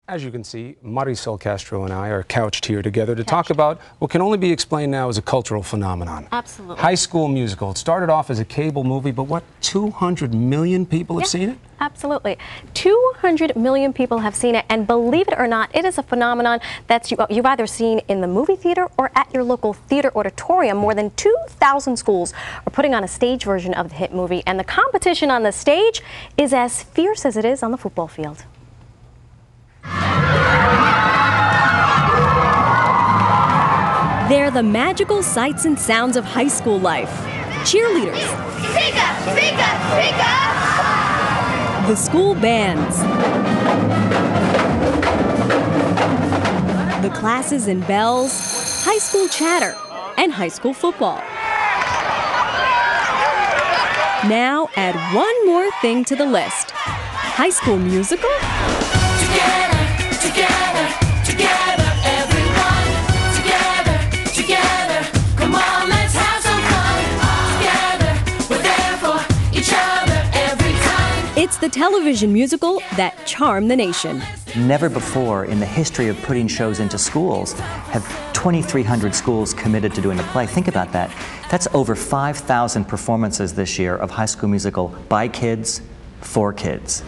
As you can see, Marisol Castro and I are couched here together to talk about what can only be explained now as a cultural phenomenon. Absolutely. High School Musical. It started off as a cable movie, but what, 200 million people have seen it? Absolutely. 200 million people have seen it, and believe it or not, it is a phenomenon that you've either seen in the movie theater or at your local theater auditorium. More than 2,000 schools are putting on a stage version of the hit movie, and the competition on the stage is as fierce as it is on the football field. They're the magical sights and sounds of high school life. Cheerleaders. Topeka! Topeka! Topeka! The school bands. The classes and bells. High school chatter. And high school football. Now add one more thing to the list. High School Musical? Together, together, everyone. Together, come on, let's have some fun. Together, we're there for each other every time. It's the television musical that charmed the nation. Never before in the history of putting shows into schools have 2,300 schools committed to doing a play. Think about that. That's over 5,000 performances this year of High School Musical by kids, for kids.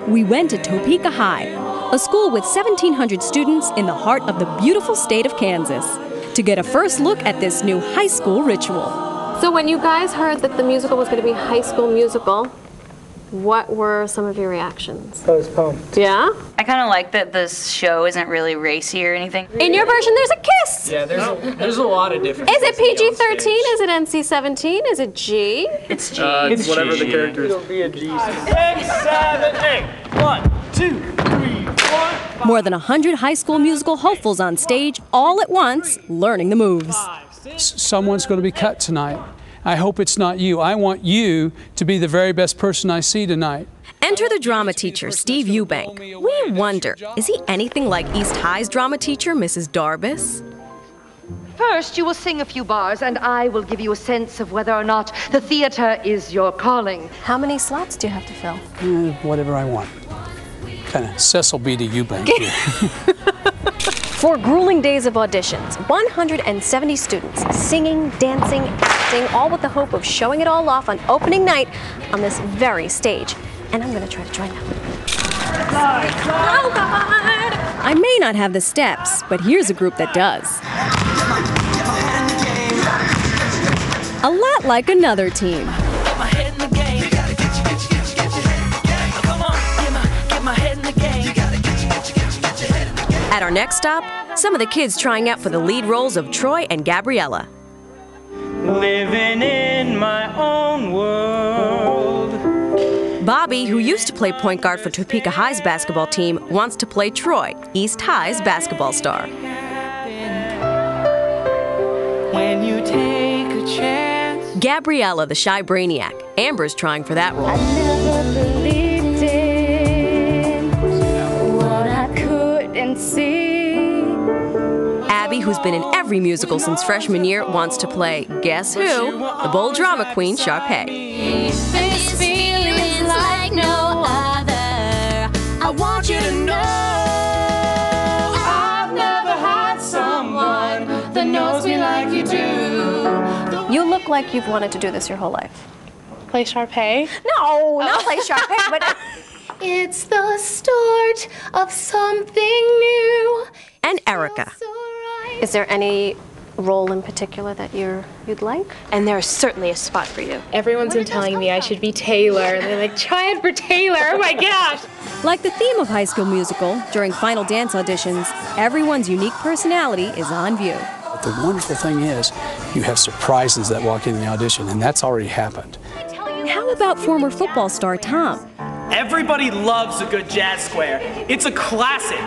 We went to Topeka High, a school with 1,700 students in the heart of the beautiful state of Kansas, to get a first look at this new high school ritual. So when you guys heard that the musical was going to be High School Musical, what were some of your reactions? I was pumped. Yeah? I kind of like that this show isn't really racy or anything. In your version, there's a kiss! Yeah, there's a lot of different. Is it PG-13? Is it NC-17? Is it G? It's G. It's whatever the character is. It'll be a G. 6, 7, 8. 1, 2, 3, 4. More than 100 High School Musical hopefuls on stage all at once, learning the moves. Someone's going to be cut tonight. I hope it's not you. I want you to be the very best person I see tonight. Enter the drama teacher, Steve Eubank. We wonder, is he anything like East High's drama teacher, Mrs. Darbus? First, you will sing a few bars, and I will give you a sense of whether or not the theater is your calling. How many slots do you have to fill? Whatever I want. Kind of Cecil B. to Eubank here. 4 grueling days of auditions, 170 students singing, dancing, acting, all with the hope of showing it all off on opening night on this very stage. And I'm going to try to join them. Oh, God! I may not have the steps, but here's a group that does. A lot like another team. At our next stop, some of the kids trying out for the lead roles of Troy and Gabriella. Living in my own world. Bobby, who used to play point guard for Topeka High's basketball team, wants to play Troy, East High's basketball star. When you take a chance. Gabriella, the shy brainiac. Amber's trying for that role. I never believed in what I couldn't see. Abby, who's been in every musical since freshman year, wants to play, guess who? The bold drama queen, Sharpay. This feeling's like no other. I want you to know I've never had someone that knows me like you do. You look like you've wanted to do this your whole life. Play Sharpay? No, not play Sharpay, but... It's the start of something new. And Erica. Is there any role in particular that you'd like? And there's certainly a spot for you. Everyone's been telling me I should be Taylor. And they're like, try it for Taylor. Oh my gosh. Like the theme of High School Musical, during final dance auditions, everyone's unique personality is on view. But the wonderful thing is, you have surprises that walk in the audition, and that's already happened. How about former football star Tom? Everybody loves a good jazz square. It's a classic.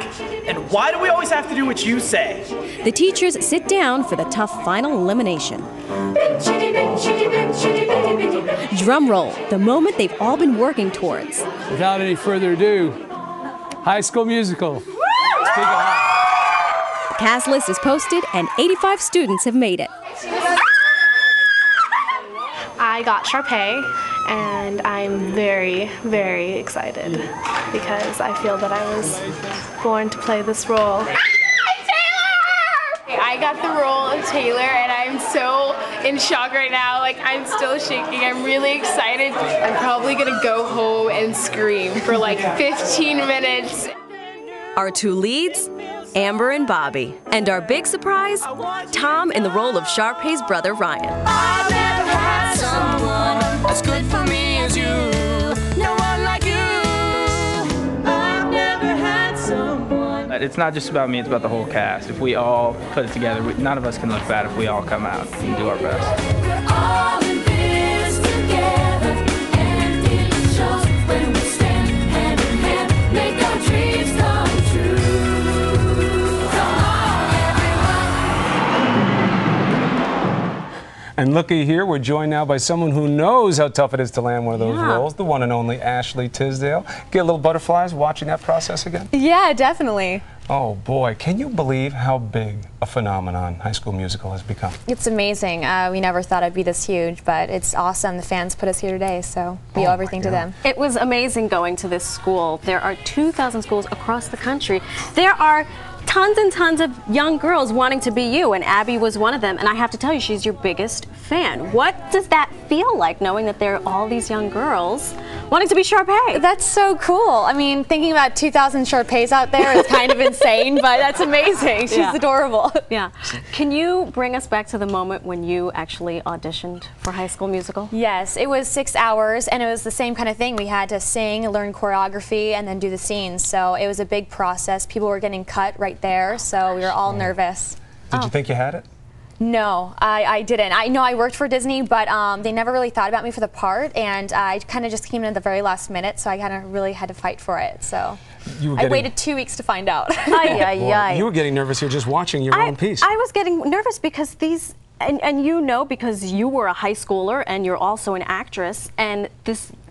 And why do we always have to do what you say? The teachers sit down for the tough final elimination. Drum roll, the moment they've all been working towards. Without any further ado, High School Musical. Topeka High. The cast list is posted and 85 students have made it. I I got Sharpay, and I'm very, very excited because I feel that I was born to play this role. I got the role of Taylor, and I'm so in shock right now. Like, I'm still shaking. I'm really excited. I'm probably gonna go home and scream for like 15 minutes. Our two leads, Amber and Bobby. And our big surprise, Tom in the role of Sharpay's brother, Ryan. I've never had someone as good for me as you. No one like you. I've never had someone. It's not just about me, it's about the whole cast. If we all put it together, none of us can look bad if we all come out and do our best. We're all in this together, and it shows when we stand hand in hand, make our dreams come true. Come on, everyone. And looky here, we're joined now by someone who knows how tough it is to land one of those Yeah. roles, the one and only Ashley Tisdale. Get a little butterflies watching that process again? Yeah, definitely. Oh boy, can you believe how big a phenomenon High School Musical has become? It's amazing. We never thought it'd be this huge, but it's awesome. The fans put us here today, so we Oh owe everything to them. It was amazing going to this school. There are 2,000 schools across the country. There are tons and tons of young girls wanting to be you, and Abby was one of them, and I have to tell you, she's your biggest fan. What does that feel like, knowing that there are all these young girls wanting to be Sharpay? That's so cool. I mean, thinking about 2,000 Sharpays out there is kind of insane, but that's amazing. She's Yeah. adorable. Yeah. Can you bring us back to the moment when you actually auditioned for High School Musical? Yes, it was 6 hours, and it was the same kind of thing. We had to sing, learn choreography, and then do the scenes. So it was a big process. People were getting cut right there, so we were all nervous. Did you think you had it? No, I didn't. I know I worked for Disney, but they never really thought about me for the part, and I kind of just came in at the very last minute, so I kind of really had to fight for it. So I waited 2 weeks to find out. Boy, you were getting nervous here just watching your own piece. I was getting nervous because these, and you know, because you were a high schooler and you're also an actress, and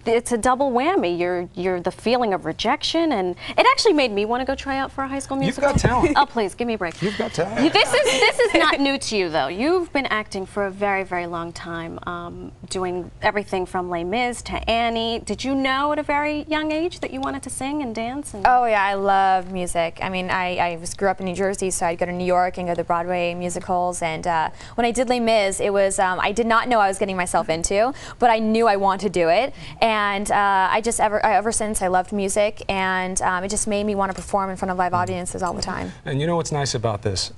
it's a double whammy. You're the feeling of rejection, and it actually made me want to go try out for a High School Musical. You've got talent. Oh, please, give me a break. You've got talent. This is not new to you, though. You've been acting for a very, very long time, doing everything from Les Mis to Annie. Did you know at a very young age that you wanted to sing and dance? Oh yeah, I love music. I mean, I grew up in New Jersey, so I'd go to New York and go to the Broadway musicals. And when I did Les Mis, it was I did not know I was getting myself into, but I knew I wanted to do it. And ever since I loved music, and it just made me want to perform in front of live audiences all the time. And you know what's nice about this?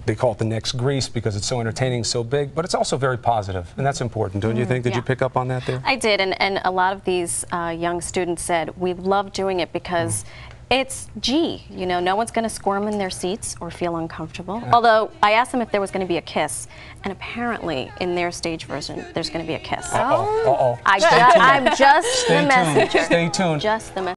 They call it the next Grease because it's so entertaining, so big, but it's also very positive, and that's important, don't you think? Did you pick up on that there? I did, and a lot of these young students said, we love doing it because it's you know, no one's going to squirm in their seats or feel uncomfortable. Although I asked them if there was going to be a kiss, and apparently in their stage version, there's going to be a kiss. Uh-oh. I'm just the messenger. Stay tuned. Just the messenger.